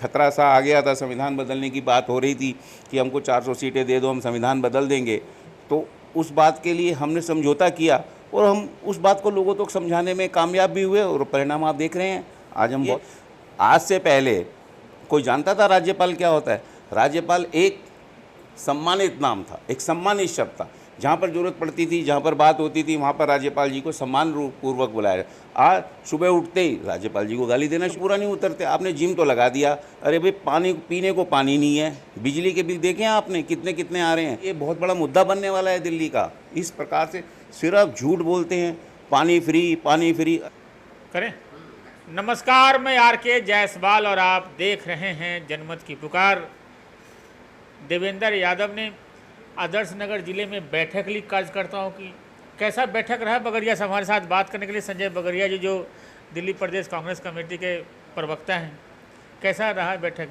खतरा सा आ गया था, संविधान बदलने की बात हो रही थी कि हमको 400 सीटें दे दो, हम संविधान बदल देंगे। तो उस बात के लिए हमने समझौता किया और हम उस बात को लोगों तक समझाने में कामयाब भी हुए और परिणाम आप देख रहे हैं। आज हम बहुत, आज से पहले कोई जानता था राज्यपाल क्या होता है? राज्यपाल एक सम्मानित नाम था, एक सम्मानित शब्द था। जहाँ पर ज़रूरत पड़ती थी, जहाँ पर बात होती थी, वहाँ पर राज्यपाल जी को सम्मान पूर्वक बुलाया। आज सुबह उठते ही राज्यपाल जी को गाली देना पूरा नहीं उतरते। आपने जिम तो लगा दिया, अरे भाई पानी पीने को पानी नहीं है, बिजली के बिल देखें आपने कितने कितने आ रहे हैं। ये बहुत बड़ा मुद्दा बनने वाला है दिल्ली का। इस प्रकार से सिर्फ झूठ बोलते हैं, पानी फ्री करें। नमस्कार, मैं आर.के. जायसवाल और आप देख रहे हैं जनमत की पुकार। देवेंद्र यादव ने आदर्श नगर जिले में बैठक ली कार्यकर्ताओं की। कैसा बैठक रहा बगरिया से? हमारे साथ बात करने के लिए संजय बगरिया जी, जो दिल्ली प्रदेश कांग्रेस कमेटी के प्रवक्ता हैं। कैसा रहा बैठक?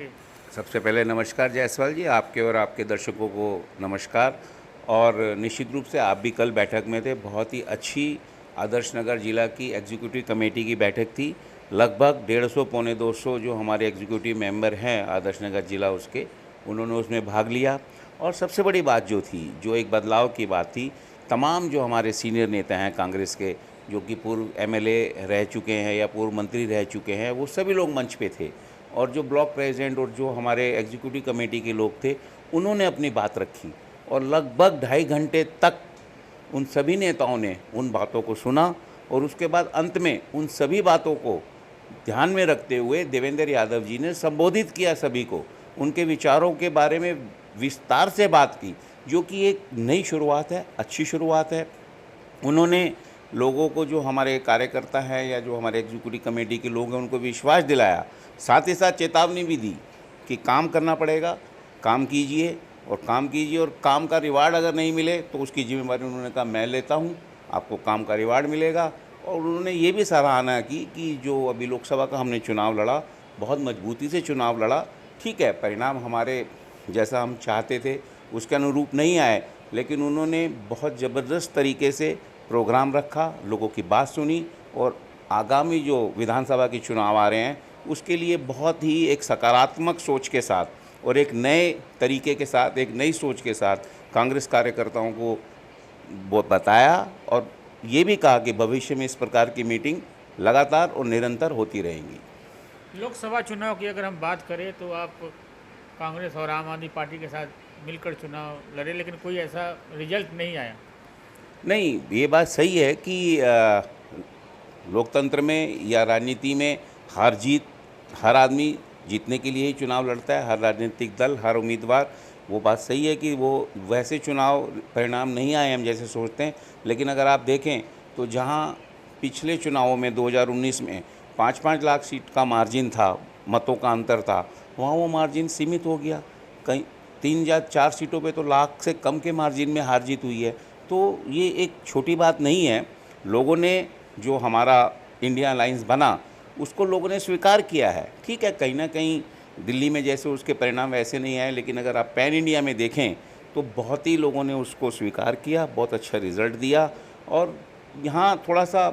सबसे पहले नमस्कार जायसवाल जी, आपके और आपके दर्शकों को नमस्कार। और निश्चित रूप से आप भी कल बैठक में थे। बहुत ही अच्छी आदर्श नगर जिला की एग्जीक्यूटिव कमेटी की बैठक थी। लगभग 150 पौने 200 जो हमारे एग्जीक्यूटिव मेंबर हैं आदर्श नगर जिला उसके, उन्होंने उसमें भाग लिया। और सबसे बड़ी बात जो थी, जो एक बदलाव की बात थी, तमाम जो हमारे सीनियर नेता हैं कांग्रेस के, जो कि पूर्व एमएलए रह चुके हैं या पूर्व मंत्री रह चुके हैं, वो सभी लोग मंच पे थे। और जो ब्लॉक प्रेसिडेंट और जो हमारे एग्जीक्यूटिव कमेटी के लोग थे, उन्होंने अपनी बात रखी और लगभग 2.5 घंटे तक उन सभी नेताओं ने उन बातों को सुना। और उसके बाद अंत में उन सभी बातों को ध्यान में रखते हुए देवेंद्र यादव जी ने संबोधित किया सभी को, उनके विचारों के बारे में विस्तार से बात की, जो कि एक नई शुरुआत है, अच्छी शुरुआत है। उन्होंने लोगों को, जो हमारे कार्यकर्ता हैं या जो हमारे एग्जीक्यूटिव कमेटी के लोग हैं, उनको विश्वास दिलाया। साथ ही साथ चेतावनी भी दी कि काम करना पड़ेगा, काम कीजिए और काम का रिवार्ड अगर नहीं मिले तो उसकी जिम्मेवारी उन्होंने कहा मैं लेता हूँ, आपको काम का रिवार्ड मिलेगा। और उन्होंने ये भी सराहना की कि जो अभी लोकसभा का हमने चुनाव लड़ा, बहुत मजबूती से चुनाव लड़ा। ठीक है, परिणाम हमारे जैसा हम चाहते थे उसके अनुरूप नहीं आए, लेकिन उन्होंने बहुत ज़बरदस्त तरीके से प्रोग्राम रखा, लोगों की बात सुनी और आगामी जो विधानसभा के चुनाव आ रहे हैं उसके लिए बहुत ही एक सकारात्मक सोच के साथ और एक नए तरीके के साथ, एक नई सोच के साथ कांग्रेस कार्यकर्ताओं को वो बताया और ये भी कहा कि भविष्य में इस प्रकार की मीटिंग लगातार और निरंतर होती रहेंगी। लोकसभा चुनाव की अगर हम बात करें तो आप कांग्रेस और आम आदमी पार्टी के साथ मिलकर चुनाव लड़े, लेकिन कोई ऐसा रिजल्ट नहीं आया। नहीं, ये बात सही है कि लोकतंत्र में या राजनीति में हार जीत, हर आदमी जीतने के लिए ही चुनाव लड़ता है, हर राजनीतिक दल, हर उम्मीदवार। वो बात सही है कि वो वैसे चुनाव परिणाम नहीं आए हम जैसे सोचते हैं। लेकिन अगर आप देखें तो जहां पिछले चुनावों में 2019 में 5-5 लाख सीट का मार्जिन था, मतों का अंतर था, वहाँ वो मार्जिन सीमित हो गया। कहीं 3 या 4 सीटों पे तो लाख से कम के मार्जिन में हार जीत हुई है। तो ये एक छोटी बात नहीं है। लोगों ने जो हमारा इंडिया अलायंस बना उसको लोगों ने स्वीकार किया है। ठीक है, कहीं ना कहीं दिल्ली में जैसे उसके परिणाम वैसे नहीं आए, लेकिन अगर आप पैन इंडिया में देखें तो बहुत ही लोगों ने उसको स्वीकार किया, बहुत अच्छा रिज़ल्ट दिया। और यहाँ थोड़ा सा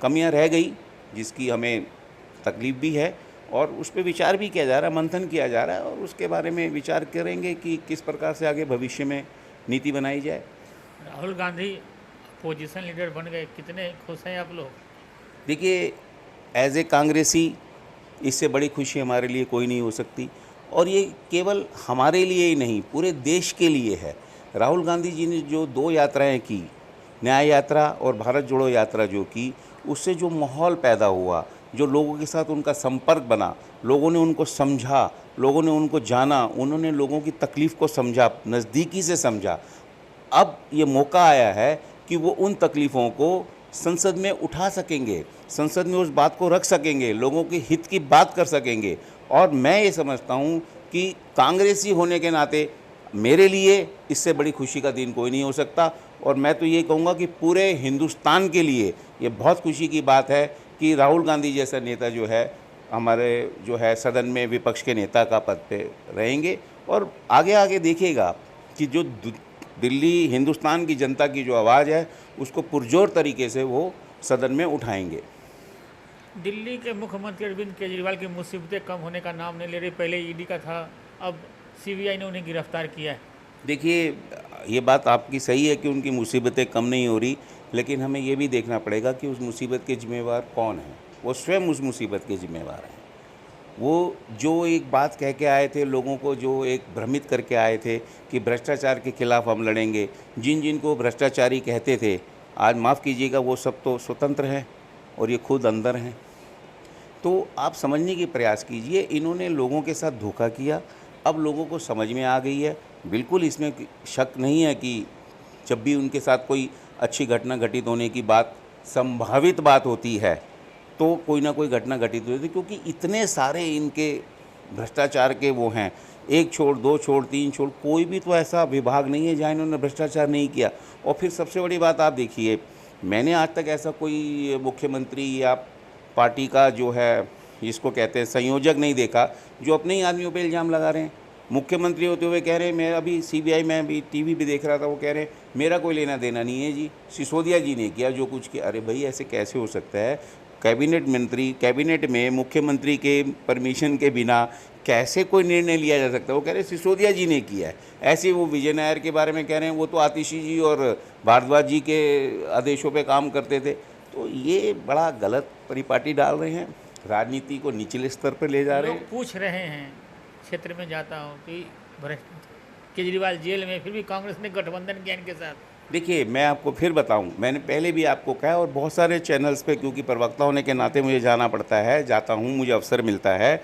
कमियाँ रह गई जिसकी हमें तकलीफ़ भी है और उस पर विचार भी किया जा रहा है, मंथन किया जा रहा है और उसके बारे में विचार करेंगे कि किस प्रकार से आगे भविष्य में नीति बनाई जाए। राहुल गांधी पोजीशन लीडर बन गए, कितने खुश हैं आप लोग? देखिए, एज ए कांग्रेसी इससे बड़ी खुशी हमारे लिए कोई नहीं हो सकती और ये केवल हमारे लिए ही नहीं, पूरे देश के लिए है। राहुल गांधी जी ने जो 2 यात्राएं की, न्याय यात्रा और भारत जोड़ो यात्रा जो की, उससे जो माहौल पैदा हुआ, जो लोगों के साथ उनका संपर्क बना, लोगों ने उनको समझा, लोगों ने उनको जाना, उन्होंने लोगों की तकलीफ़ को समझा, नज़दीकी से समझा। अब ये मौका आया है कि वो उन तकलीफ़ों को संसद में उठा सकेंगे, संसद में उस बात को रख सकेंगे, लोगों के हित की बात कर सकेंगे। और मैं ये समझता हूँ कि कांग्रेसी होने के नाते मेरे लिए इससे बड़ी खुशी का दिन कोई नहीं हो सकता। और मैं तो ये कहूँगा कि पूरे हिंदुस्तान के लिए ये बहुत खुशी की बात है कि राहुल गांधी जैसा नेता जो है हमारे जो है सदन में विपक्ष के नेता का पद पे रहेंगे और आगे आगे देखिएगा कि जो दिल्ली हिंदुस्तान की जनता की जो आवाज़ है उसको पुरजोर तरीके से वो सदन में उठाएंगे। दिल्ली के मुख्यमंत्री अरविंद केजरीवाल की मुसीबतें कम होने का नाम नहीं ले रही। पहले ईडी का था, अब सीबीआई ने उन्हें गिरफ्तार किया है। देखिए, ये बात आपकी सही है कि उनकी मुसीबतें कम नहीं हो रही, लेकिन हमें ये भी देखना पड़ेगा कि उस मुसीबत के ज़िम्मेवार कौन हैं। वो स्वयं उस मुसीबत के ज़िम्मेवार हैं। वो जो एक बात कह के आए थे, लोगों को जो एक भ्रमित करके आए थे कि भ्रष्टाचार के खिलाफ़ हम लड़ेंगे, जिन जिन को भ्रष्टाचारी कहते थे, आज माफ़ कीजिएगा वो सब तो स्वतंत्र हैं और ये खुद अंदर हैं। तो आप समझने की प्रयास कीजिए, इन्होंने लोगों के साथ धोखा किया। अब लोगों को समझ में आ गई है, बिल्कुल इसमें शक नहीं है कि जब भी उनके साथ कोई अच्छी घटना घटित होने की बात, संभावित बात होती है, तो कोई ना कोई घटना घटित होती है, क्योंकि इतने सारे इनके भ्रष्टाचार के वो हैं, 1 छोड़ 2 छोड़ 3 छोड़, कोई भी तो ऐसा विभाग नहीं है जहाँ इन्होंने भ्रष्टाचार नहीं किया। और फिर सबसे बड़ी बात आप देखिए, मैंने आज तक ऐसा कोई मुख्यमंत्री या पार्टी का जो है, जिसको कहते हैं संयोजक, नहीं देखा जो अपने ही आदमियों पे इल्ज़ाम लगा रहे हैं। मुख्यमंत्री होते हुए कह रहे हैं, मैं अभी सीबीआई में अभी टीवी पे देख रहा था, वो कह रहे हैं मेरा कोई लेना देना नहीं है जी, सिसोदिया जी ने किया जो कुछ किया। अरे भाई, ऐसे कैसे हो सकता है? कैबिनेट में मुख्यमंत्री के परमिशन के बिना कैसे कोई निर्णय लिया जा सकता है? वो कह रहे हैं सिसोदिया जी ने किया है। ऐसे वो विजय नायर के बारे में कह रहे हैं, वो तो आतिशी जी और भारद्वाज जी के आदेशों पे काम करते थे। तो ये बड़ा गलत परिपाटी डाल रहे हैं, राजनीति को निचले स्तर पर ले जा रहे हैं। लोग पूछ रहे हैं, क्षेत्र में जाता हूँ कि केजरीवाल जेल में, फिर भी कांग्रेस ने गठबंधन किया इनके साथ। देखिए, मैं आपको फिर बताऊं, मैंने पहले भी आपको कहा और बहुत सारे चैनल्स पे, क्योंकि प्रवक्ता होने के नाते मुझे जाना पड़ता है, जाता हूं, मुझे अवसर मिलता है,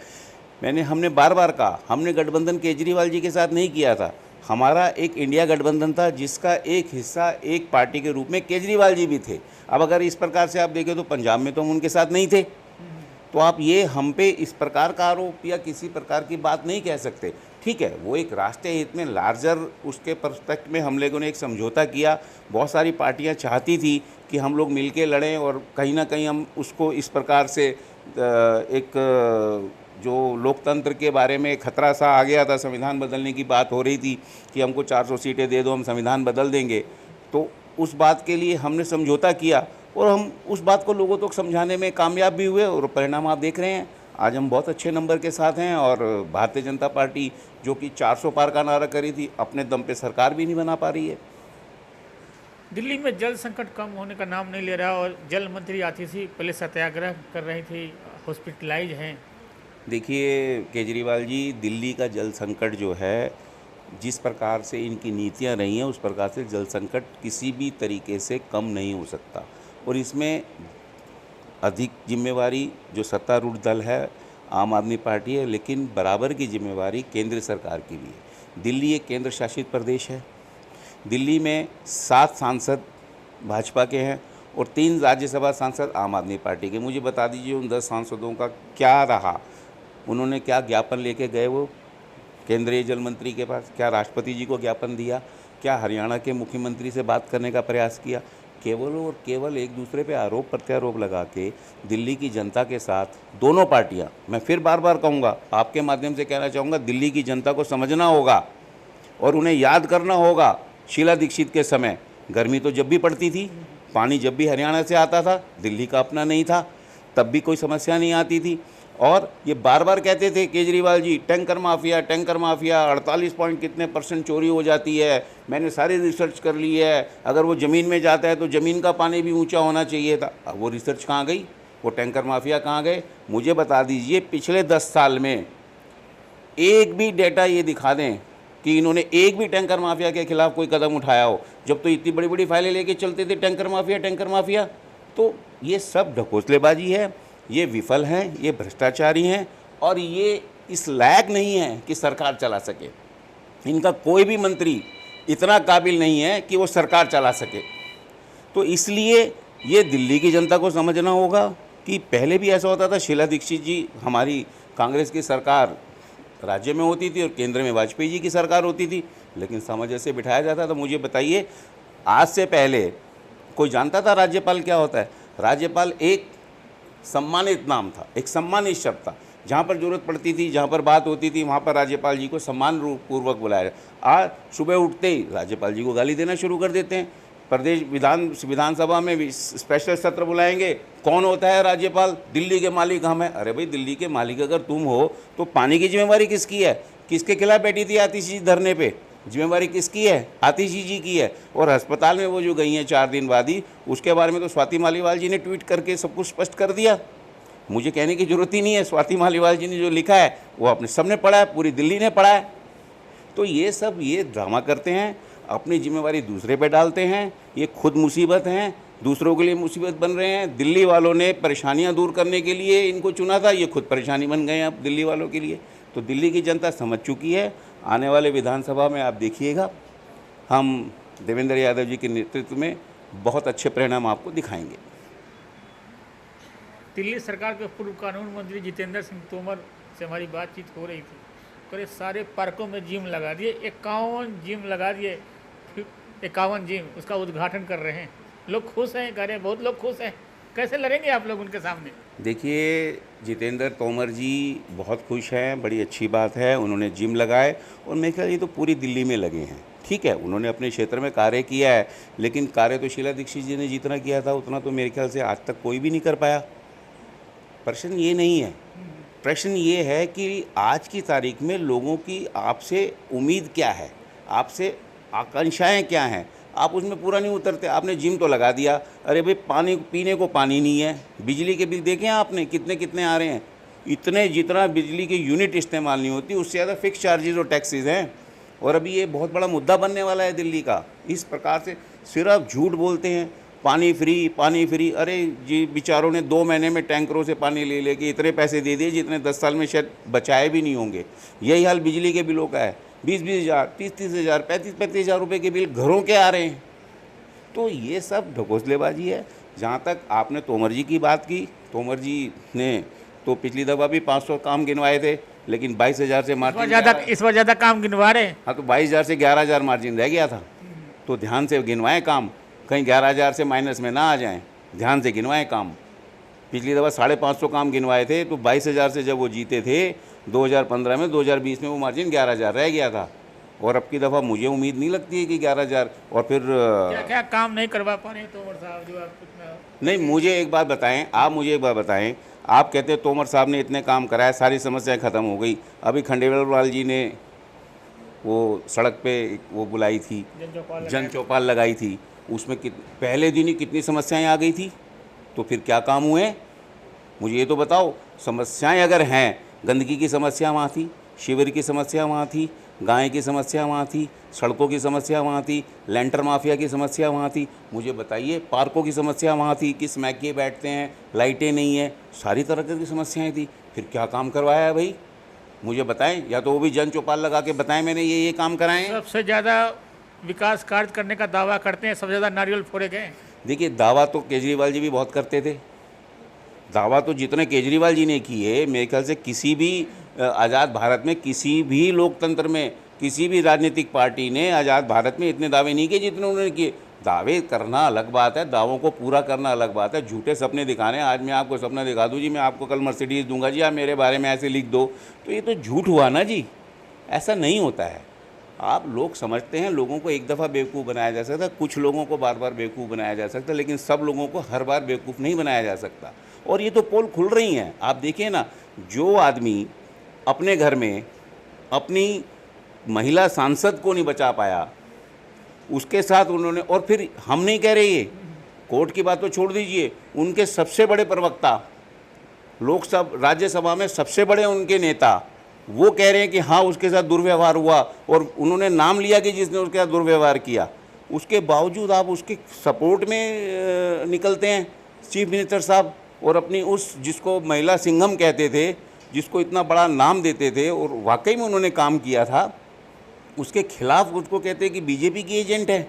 हमने बार बार कहा, हमने गठबंधन केजरीवाल जी के साथ नहीं किया था। हमारा एक इंडिया गठबंधन था जिसका एक हिस्सा एक पार्टी के रूप में केजरीवाल जी भी थे। अब अगर इस प्रकार से आप देखें तो पंजाब में तो हम उनके साथ नहीं थे, तो आप ये हम पे इस प्रकार का आरोप या किसी प्रकार की बात नहीं कह सकते। ठीक है, वो एक राष्ट्रीय हित में लार्जर उसके पर्सपेक्ट में हम लोगों ने एक समझौता किया। बहुत सारी पार्टियां चाहती थी कि हम लोग मिलके लड़ें और कहीं ना कहीं हम उसको इस प्रकार से एक जो लोकतंत्र के बारे में खतरा सा आ गया था, संविधान बदलने की बात हो रही थी कि हमको 400 सीटें दे दो, हम संविधान बदल देंगे। तो उस बात के लिए हमने समझौता किया और हम उस बात को लोगों तक समझाने में कामयाब भी हुए और परिणाम आप देख रहे हैं। आज हम बहुत अच्छे नंबर के साथ हैं और भारतीय जनता पार्टी जो कि 400 पार का नारा करी थी, अपने दम पे सरकार भी नहीं बना पा रही है। दिल्ली में जल संकट कम होने का नाम नहीं ले रहा और जल मंत्री आतिशी पहले सत्याग्रह कर रही थी, हॉस्पिटलाइज हैं। देखिए केजरीवाल जी, दिल्ली का जल संकट जो है, जिस प्रकार से इनकी नीतियां रही हैं, उस प्रकार से जल संकट किसी भी तरीके से कम नहीं हो सकता। और इसमें अधिक जिम्मेवारी जो सत्तारूढ़ दल है, आम आदमी पार्टी है, लेकिन बराबर की जिम्मेवारी केंद्र सरकार की भी है। दिल्ली एक केंद्र शासित प्रदेश है। दिल्ली में 7 सांसद भाजपा के हैं और 3 राज्यसभा सांसद आम आदमी पार्टी के। मुझे बता दीजिए उन 10 सांसदों का क्या रहा, उन्होंने क्या ज्ञापन लेके गए वो केंद्रीय जल मंत्री के पास? क्या राष्ट्रपति जी को ज्ञापन दिया? क्या हरियाणा के मुख्यमंत्री से बात करने का प्रयास किया? केवल और केवल एक दूसरे पे आरोप प्रत्यारोप लगा के दिल्ली की जनता के साथ दोनों पार्टियां, मैं फिर बार बार कहूँगा, आपके माध्यम से कहना चाहूँगा, दिल्ली की जनता को समझना होगा और उन्हें याद करना होगा शीला दीक्षित के समय गर्मी तो जब भी पड़ती थी, पानी जब भी हरियाणा से आता था, दिल्ली का अपना नहीं था, तब भी कोई समस्या नहीं आती थी। और ये बार बार कहते थे Kejriwal ji, tanker mafia 48 point कितने % चोरी हो जाती है, मैंने सारी रिसर्च कर ली है, अगर वो ज़मीन में जाता है तो ज़मीन का पानी भी ऊंचा होना चाहिए था। अब वो रिसर्च कहाँ गई? वो टैंकर माफिया कहाँ गए? मुझे बता दीजिए, पिछले 10 साल में एक भी डेटा ये दिखा दें कि इन्होंने एक भी टैंकर माफिया के खिलाफ कोई कदम उठाया हो। जब तो इतनी बड़ी बड़ी फाइलें लेके चलते थे टैंकर माफिया। तो ये सब ढकोसलेबाजी है, ये विफल हैं, ये भ्रष्टाचारी हैं और ये इस लायक नहीं है कि सरकार चला सके। इनका कोई भी मंत्री इतना काबिल नहीं है कि वो सरकार चला सके। तो इसलिए ये दिल्ली की जनता को समझना होगा कि पहले भी ऐसा होता था, शीला दीक्षित जी, हमारी कांग्रेस की सरकार राज्य में होती थी और केंद्र में वाजपेयी जी की सरकार होती थी, लेकिन सामंजस्य से बिठाया जाता था। मुझे बताइए, आज से पहले कोई जानता था राज्यपाल क्या होता है? राज्यपाल एक सम्मानित नाम था, एक सम्मानित शब्द था। जहाँ पर ज़रूरत पड़ती थी, जहाँ पर बात होती थी, वहाँ पर राज्यपाल जी को सम्मान पूर्वक बुलाया। आज सुबह उठते ही राज्यपाल जी को गाली देना शुरू कर देते हैं। प्रदेश विधानसभा में स्पेशल सत्र बुलाएंगे। कौन होता है राज्यपाल? दिल्ली के मालिक हम हैं। अरे भाई, दिल्ली के मालिक अगर तुम हो तो पानी की जिम्मेवारी किसकी है? किसके खिलाफ बैठी थी आतिशी जी धरने पे? जिम्मेवारी किसकी है? आतिशी जी की है। और अस्पताल में वो जो गई हैं 4 दिन बाद ही, उसके बारे में तो स्वाति मालीवाल जी ने ट्वीट करके सब कुछ स्पष्ट कर दिया। मुझे कहने की ज़रूरत ही नहीं है, स्वाति मालीवाल जी ने जो लिखा है वो अपने सबने पढ़ा है, पूरी दिल्ली ने पढ़ा है। तो ये सब ये ड्रामा करते हैं, अपनी जिम्मेवारी दूसरे पे डालते हैं। ये खुद मुसीबत हैं, दूसरों के लिए मुसीबत बन रहे हैं। दिल्ली वालों ने परेशानियां दूर करने के लिए इनको चुना था, ये खुद परेशानी बन गए हैं अब दिल्ली वालों के लिए। तो दिल्ली की जनता समझ चुकी है। आने वाले विधानसभा में आप देखिएगा, हम देवेंद्र यादव जी के नेतृत्व में बहुत अच्छे परिणाम आपको दिखाएंगे। दिल्ली सरकार के पूर्व कानून मंत्री जितेंद्र सिंह तोमर से हमारी बातचीत हो रही थी। करे सारे पार्कों में जिम लगा दिए, 51 जिम लगा दिए, 51 जिम, उसका उद्घाटन कर रहे हैं। लोग खुश हैं, कह रहे हैं बहुत लोग खुश हैं। कैसे लड़ेंगे आप लोग उनके सामने? देखिए, जितेंद्र तोमर जी बहुत खुश हैं, बड़ी अच्छी बात है। उन्होंने जिम लगाए और मेरे ख्याल ये तो पूरी दिल्ली में लगे हैं। ठीक है, उन्होंने अपने क्षेत्र में कार्य किया है, लेकिन कार्य तो शीला दीक्षित जी ने जितना किया था उतना तो मेरे ख्याल से आज तक कोई भी नहीं कर पाया। प्रश्न ये नहीं है, प्रश्न ये है कि आज की तारीख में लोगों की आपसे उम्मीद क्या है, आपसे आकांक्षाएं क्या हैं, आप उसमें पूरा नहीं उतरते। आपने जिम तो लगा दिया, अरे भाई पानी पीने को पानी नहीं है। बिजली के बिल देखें आपने कितने कितने आ रहे हैं? इतने जितना बिजली के यूनिट इस्तेमाल नहीं होती उससे ज़्यादा फिक्स चार्जेस और टैक्सेस हैं। और अभी ये बहुत बड़ा मुद्दा बनने वाला है दिल्ली का। इस प्रकार से सिर्फ झूठ बोलते हैं, पानी फ्री पानी फ्री। अरे जी, बेचारों ने 2 महीने में टैंकरों से पानी ले लेके इतने पैसे दे दिए जितने 10 साल में शायद बचाए भी नहीं होंगे। यही हाल बिजली के बिलों का है। 20-20 हज़ार, 30-30 हज़ार, 35-35 हज़ार रुपये के बिल घरों के आ रहे हैं। तो ये सब ढकोसलेबाजी है। जहाँ तक आपने तोमर जी की बात की, तोमर जी ने तो पिछली दफ़ा भी 500 काम गिनवाए थे, लेकिन 22,000 से मार्जिन इस बार ज़्यादा काम गिनवा रहे हैं। हाँ, तो 22,000 से 11,000 मार्जिन रह गया था। तो ध्यान से गिनवाएं काम, कहीं 11,000 से माइनस में ना आ जाएं। ध्यान से गिनवाएं काम। पिछली दफ़ा 550 काम गिनवाए थे, तो 22,000 से जब वो जीते थे 2015 में, 2020 में वो मार्जिन 11,000 रह गया था। और अब की दफ़ा मुझे उम्मीद नहीं लगती है कि 11,000। और फिर क्या क्या काम नहीं करवा पा रहे तोमर साहब जो आप नहीं, मुझे एक बात बताएं, आप मुझे एक बात बताएं। आप कहते हैं तोमर साहब ने इतने काम कराए, सारी समस्याएं ख़त्म हो गई। अभी खंडेलवाल जी ने वो सड़क पे वो बुलाई थी, जन चौपाल लगाई थी, उसमें पहले दिन ही कितनी समस्याएं आ गई थी। तो फिर क्या काम हुए? मुझे ये तो बताओ। समस्याएं अगर हैं, गंदगी की समस्या वहाँ थी, शिविर की समस्या वहाँ थी, गाय की समस्या वहाँ थी, सड़कों की समस्या वहाँ थी, लेंटर माफिया की समस्या वहाँ थी। मुझे बताइए, पार्कों की समस्या वहाँ थी कि स्मैकिए बैठते हैं, लाइटें नहीं है, सारी तरह की समस्याएं थी। फिर क्या काम करवाया है भाई? मुझे बताएं, या तो वो भी जन चौपाल लगा के बताएं मैंने ये काम कराएं। सबसे ज़्यादा विकास कार्य करने का दावा करते हैं, सबसे ज़्यादा नारियल फोड़े गए। देखिए, दावा तो केजरीवाल जी भी बहुत करते थे। दावा तो जितने केजरीवाल जी ने किए, मेरे ख्याल से किसी भी आज़ाद भारत में, किसी भी लोकतंत्र में, किसी भी राजनीतिक पार्टी ने आज़ाद भारत में इतने दावे नहीं किए जितने उन्होंने किए। दावे करना अलग बात है, दावों को पूरा करना अलग बात है। झूठे सपने दिखाने, आज मैं आपको सपना दिखा दूँ जी, मैं आपको कल मर्सिडीज़ दूंगा जी, आप मेरे बारे में ऐसे लिख दो, तो ये तो झूठ हुआ ना जी। ऐसा नहीं होता है। आप लोग समझते हैं लोगों को एक दफ़ा बेवकूफ़ बनाया जा सकता है, कुछ लोगों को बार बार बेवकूफ़ बनाया जा सकता है, लेकिन सब लोगों को हर बार बेवकूफ़ नहीं बनाया जा सकता। और ये तो पोल खुल रही हैं। आप देखिए ना, जो आदमी अपने घर में अपनी महिला सांसद को नहीं बचा पाया, उसके साथ उन्होंने, और फिर हम नहीं कह रहे, ये कोर्ट की बात तो छोड़ दीजिए, उनके सबसे बड़े प्रवक्ता, लोकसभा राज्यसभा में सबसे बड़े उनके नेता, वो कह रहे हैं कि हाँ उसके साथ दुर्व्यवहार हुआ, और उन्होंने नाम लिया कि जिसने उसके साथ दुर्व्यवहार किया। उसके बावजूद आप उसके सपोर्ट में निकलते हैं चीफ मिनिस्टर साहब, और अपनी उस जिसको महिला सिंघम कहते थे, जिसको इतना बड़ा नाम देते थे और वाकई में उन्होंने काम किया था, उसके खिलाफ उसको कहते हैं कि बीजेपी की एजेंट है।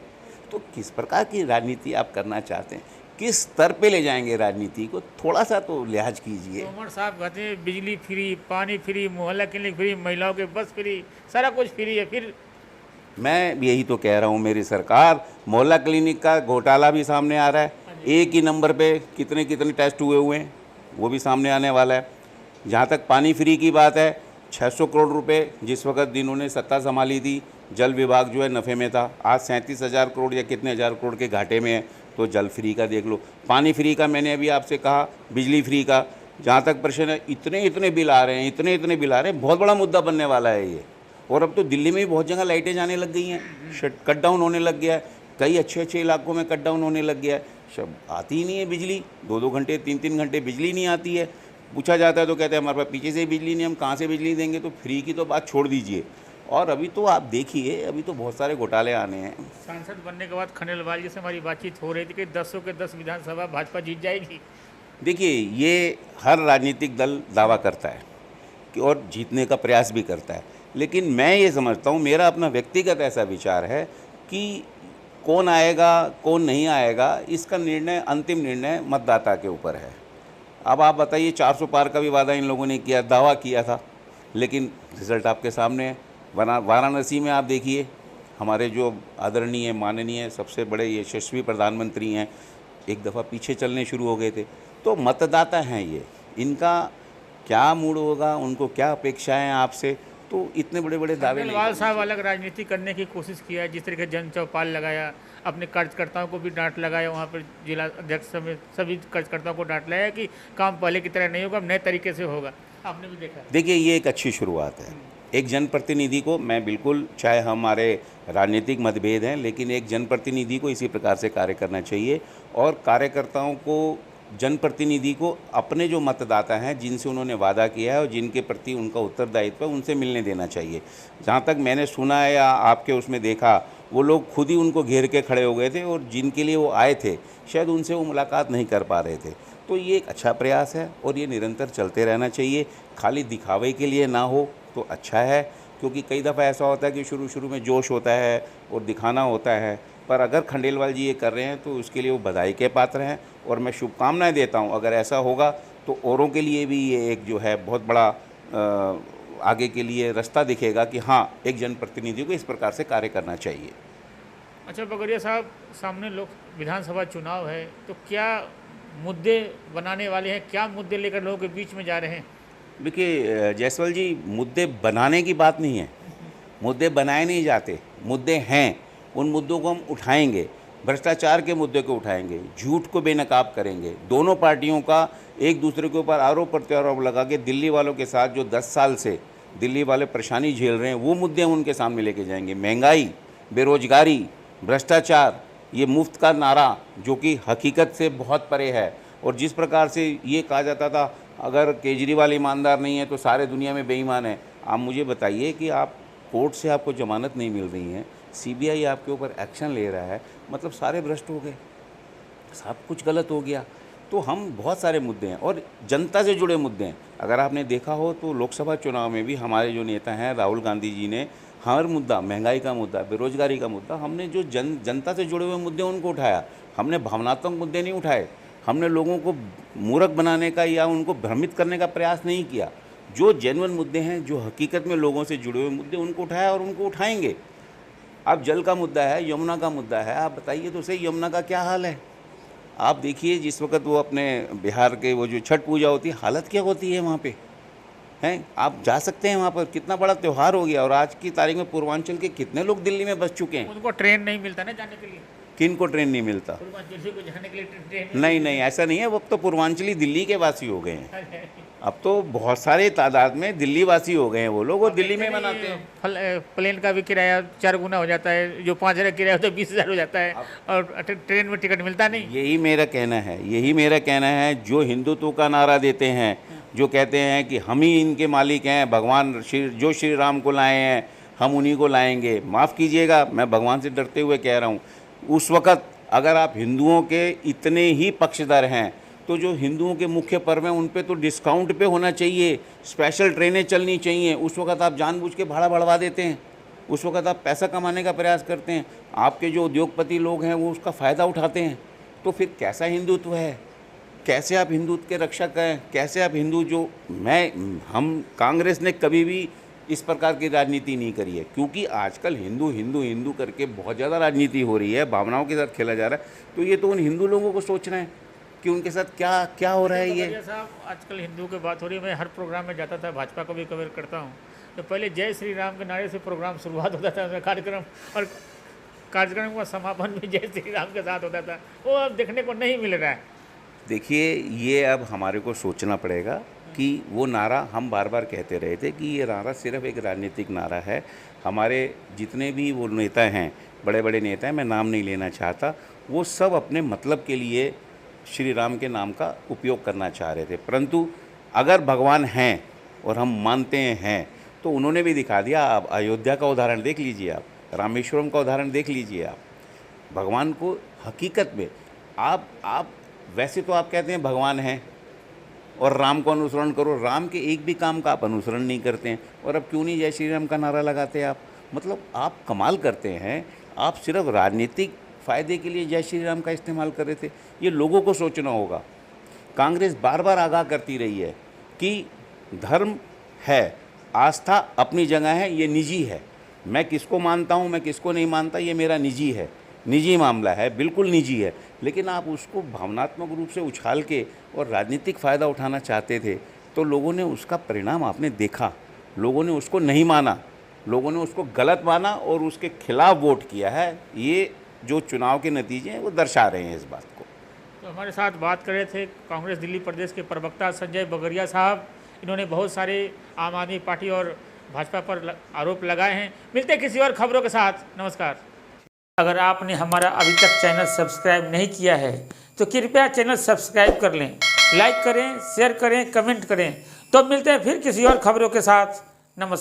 तो किस प्रकार की राजनीति आप करना चाहते हैं? किस स्तर पे ले जाएंगे राजनीति को? थोड़ा सा तो लिहाज कीजिए। तोमर साहब कहते हैं बिजली फ्री, पानी फ्री, मोहल्ला क्लिनिक फ्री, महिलाओं के बस फ्री, सारा कुछ फ्री है। फिर मैं यही तो कह रहा हूँ, मेरी सरकार, मोहल्ला क्लिनिक का घोटाला भी सामने आ रहा है। एक ही नंबर पे कितने कितने टेस्ट हुए हैं वो भी सामने आने वाला है। जहाँ तक पानी फ्री की बात है, 600 करोड़ रुपए जिस वक्त इन्होंने सत्ता संभाली थी, जल विभाग जो है नफ़े में था, आज 37,000 करोड़ या कितने हज़ार करोड़ के घाटे में है। तो जल फ्री का देख लो, पानी फ्री का मैंने अभी आपसे कहा, बिजली फ्री का, जहाँ तक प्रश्न है इतने बिल आ रहे हैं, इतने बिल आ रहे हैं, बहुत बड़ा मुद्दा बनने वाला है ये। और अब तो दिल्ली में भी बहुत जगह लाइटें जाने लग गई हैं, कट डाउन होने लग गया है, कई अच्छे इलाकों में कट डाउन होने लग गया है, सब आती ही नहीं है बिजली, 2-2 घंटे 3-3 घंटे बिजली नहीं आती है। पूछा जाता है तो कहते हैं हमारे पास पीछे से बिजली नहीं, हम कहाँ से बिजली देंगे। तो फ्री की तो बात छोड़ दीजिए। और अभी तो आप देखिए, अभी तो बहुत सारे घोटाले आने हैं। सांसद बनने के बाद खंडेलवाल जी से हमारी बातचीत हो रही थी कि 10 के 10 विधानसभा भाजपा जीत जाएगी। देखिए, ये हर राजनीतिक दल दावा करता है कि और जीतने का प्रयास भी करता है, लेकिन मैं ये समझता हूँ, मेरा अपना व्यक्तिगत ऐसा विचार है कि कौन आएगा कौन नहीं आएगा, इसका निर्णय, अंतिम निर्णय मतदाता के ऊपर है। अब आप बताइए, 400 पार का भी वादा इन लोगों ने किया, दावा किया था, लेकिन रिज़ल्ट आपके सामने है। वाराणसी में आप देखिए, हमारे जो आदरणीय माननीय सबसे बड़े यशस्वी प्रधानमंत्री हैं, एक दफ़ा पीछे चलने शुरू हो गए थे। तो मतदाता हैं ये, इनका क्या मूड होगा, उनको क्या अपेक्षाएं हैं आपसे, तो इतने बड़े दावे नहीं। खंडेलवाल साहब अलग राजनीति करने की कोशिश किया है, जिस तरीके जन चौपाल लगाया, अपने कार्यकर्ताओं को भी डांट लगाया, वहाँ पर जिला अध्यक्ष समेत सभी कार्यकर्ताओं को डांट लगाया कि काम पहले की तरह नहीं होगा, अब नए तरीके से होगा। आपने भी देखा। देखिए, ये एक अच्छी शुरुआत है। एक जनप्रतिनिधि को मैं बिल्कुल, चाहे हमारे राजनीतिक मतभेद हैं, लेकिन एक जनप्रतिनिधि को इसी प्रकार से कार्य करना चाहिए और कार्यकर्ताओं को, जनप्रतिनिधि को अपने जो मतदाता हैं, जिनसे उन्होंने वादा किया है और जिनके प्रति उनका उत्तरदायित्व है, उनसे मिलने देना चाहिए। जहाँ तक मैंने सुना है या आपके उसमें देखा, वो लोग खुद ही उनको घेर के खड़े हो गए थे और जिनके लिए वो आए थे शायद उनसे वो मुलाकात नहीं कर पा रहे थे। तो ये एक अच्छा प्रयास है और ये निरंतर चलते रहना चाहिए, खाली दिखावे के लिए ना हो तो अच्छा है। क्योंकि कई दफ़ा ऐसा होता है कि शुरू में जोश होता है और दिखाना होता है, पर अगर खंडेलवाल जी ये कर रहे हैं तो उसके लिए वो बधाई के पात्र हैं और मैं शुभकामनाएं देता हूं। अगर ऐसा होगा तो औरों के लिए भी ये एक जो है बहुत बड़ा आगे के लिए रास्ता दिखेगा कि हाँ, एक जनप्रतिनिधि को इस प्रकार से कार्य करना चाहिए। अच्छा बगरिया साहब, सामने लोग विधानसभा चुनाव है, तो क्या मुद्दे बनाने वाले हैं, क्या मुद्दे लेकर लोगों के बीच में जा रहे हैं? देखिए जायसवाल जी, मुद्दे बनाने की बात नहीं है, मुद्दे बनाए नहीं जाते, मुद्दे हैं, उन मुद्दों को हम उठाएंगे। भ्रष्टाचार के मुद्दे को उठाएंगे, झूठ को बेनकाब करेंगे। दोनों पार्टियों का एक दूसरे के ऊपर आरोप प्रत्यारोप लगा के दिल्ली वालों के साथ जो 10 साल से दिल्ली वाले परेशानी झेल रहे हैं, वो मुद्दे हम उनके सामने लेके जाएंगे। महंगाई, बेरोजगारी, भ्रष्टाचार, ये मुफ्त का नारा जो कि हकीकत से बहुत परे है। और जिस प्रकार से ये कहा जाता था अगर केजरीवाल ईमानदार नहीं है तो सारे दुनिया में बेईमान है। आप मुझे बताइए कि आप कोर्ट से आपको जमानत नहीं मिल रही है, सीबीआई आपके ऊपर एक्शन ले रहा है, मतलब सारे भ्रष्ट हो गए, सब कुछ गलत हो गया। तो हम बहुत सारे मुद्दे हैं और जनता से जुड़े मुद्दे हैं। अगर आपने देखा हो तो लोकसभा चुनाव में भी हमारे जो नेता हैं राहुल गांधी जी ने हर मुद्दा, महंगाई का मुद्दा, बेरोजगारी का मुद्दा, हमने जो जनता से जुड़े हुए मुद्दे उनको उठाया। हमने भावनात्मक मुद्दे नहीं उठाए, हमने लोगों को मूर्ख बनाने का या उनको भ्रमित करने का प्रयास नहीं किया। जो जेन्युइन मुद्दे हैं, जो हकीकत में लोगों से जुड़े हुए मुद्दे, उनको उठाया और उनको उठाएंगे। अब जल का मुद्दा है, यमुना का मुद्दा है, आप बताइए तो सही यमुना का क्या हाल है। आप देखिए जिस वक्त वो अपने बिहार के वो जो छठ पूजा होती है, हालत क्या होती है वहाँ पे, हैं। आप जा सकते हैं वहाँ पर, कितना बड़ा त्यौहार हो गया। और आज की तारीख में पूर्वांचल के कितने लोग दिल्ली में बस चुके हैं। उनको ट्रेन नहीं मिलता ना जाने के लिए। किन को ट्रेन नहीं मिलता? पूर्वांचल को जाने के लिए ट्रेन नहीं, ऐसा नहीं है। अब तो पूर्वांचली दिल्ली के वासी हो गए हैं। अब तो बहुत सारे तादाद में दिल्ली वासी हो गए हैं वो लोग, और दिल्ली में मनाते हैं। प्लेन का भी किराया 4 गुना हो जाता है, जो 5,000 किराया होता है 20,000 हो जाता है, और ट्रेन में टिकट मिलता नहीं। यही मेरा कहना है, जो हिंदुत्व का नारा देते हैं, जो कहते हैं कि हम ही इनके मालिक हैं, भगवान जो श्री राम को लाए हैं हम उन्हीं को लाएंगे। माफ़ कीजिएगा, मैं भगवान से डरते हुए कह रहा हूँ, उस वक़्त अगर आप हिंदुओं के इतने ही पक्षधर हैं तो जो हिंदुओं के मुख्य पर्व हैं उन पे तो डिस्काउंट पे होना चाहिए, स्पेशल ट्रेनें चलनी चाहिए। उस वक़्त आप जानबूझ के भाड़ा बढ़वा देते हैं, उस वक़्त आप पैसा कमाने का प्रयास करते हैं। आपके जो उद्योगपति लोग हैं वो उसका फ़ायदा उठाते हैं। तो फिर कैसा हिंदुत्व है? कैसे आप हिंदुत्व के रक्षक हैं? कैसे आप हिंदू जो हम कांग्रेस ने कभी भी इस प्रकार की राजनीति नहीं करी है, क्योंकि आजकल हिंदू करके बहुत ज़्यादा राजनीति हो रही है, भावनाओं के साथ खेला जा रहा है। तो ये तो उन हिंदू लोगों को सोचना है कि उनके साथ क्या क्या हो रहा है ये। बगरिया साहब, आजकल हिंदू की बात हो रही है, मैं हर प्रोग्राम में जाता था, भाजपा को भी कवर करता हूँ, तो पहले जय श्री राम के नारे से प्रोग्राम शुरुआत होता था, कार्यक्रम, और कार्यक्रम का समापन भी जय श्री राम के साथ होता था। वो अब देखने को नहीं मिल रहा है। देखिए, ये अब हमारे को सोचना पड़ेगा कि वो नारा हम बार बार कहते रहे थे कि ये नारा सिर्फ एक राजनीतिक नारा है। हमारे जितने भी वो नेता हैं, बड़े बड़े नेता हैं, मैं नाम नहीं लेना चाहता, वो सब अपने मतलब के लिए श्री राम के नाम का उपयोग करना चाह रहे थे। परंतु अगर भगवान हैं और हम मानते हैं तो उन्होंने भी दिखा दिया। आप अयोध्या का उदाहरण देख लीजिए, आप रामेश्वरम का उदाहरण देख लीजिए। आप भगवान को हकीकत में आप वैसे तो आप कहते हैं भगवान हैं और राम को अनुसरण करो, राम के एक भी काम का आप अनुसरण नहीं करते हैं, और अब क्यों नहीं जय श्री राम का नारा लगाते हैं आप? मतलब आप कमाल करते हैं। आप सिर्फ राजनीतिक फ़ायदे के लिए जय श्री राम का इस्तेमाल कर रहे थे। ये लोगों को सोचना होगा। कांग्रेस बार बार आगाह करती रही है कि धर्म है, आस्था अपनी जगह है, ये निजी है। मैं किसको मानता हूँ, मैं किसको नहीं मानता, ये मेरा निजी है, निजी मामला है, बिल्कुल निजी है। लेकिन आप उसको भावनात्मक रूप से उछाल के और राजनीतिक फ़ायदा उठाना चाहते थे, तो लोगों ने उसका परिणाम आपने देखा। लोगों ने उसको नहीं माना, लोगों ने उसको गलत माना और उसके खिलाफ वोट किया है। ये जो चुनाव के नतीजे हैं वो दर्शा रहे हैं इस बात को। तो हमारे साथ बात कर रहे थे कांग्रेस दिल्ली प्रदेश के प्रवक्ता संजय बगरिया साहब। इन्होंने बहुत सारे आम आदमी पार्टी और भाजपा पर आरोप लगाए हैं। मिलते हैं किसी और खबरों के साथ। नमस्कार। अगर आपने हमारा अभी तक चैनल सब्सक्राइब नहीं किया है तो कृपया चैनल सब्सक्राइब कर लें, लाइक करें, शेयर करें, कमेंट करें। तो मिलते हैं फिर किसी और खबरों के साथ। नमस्कार।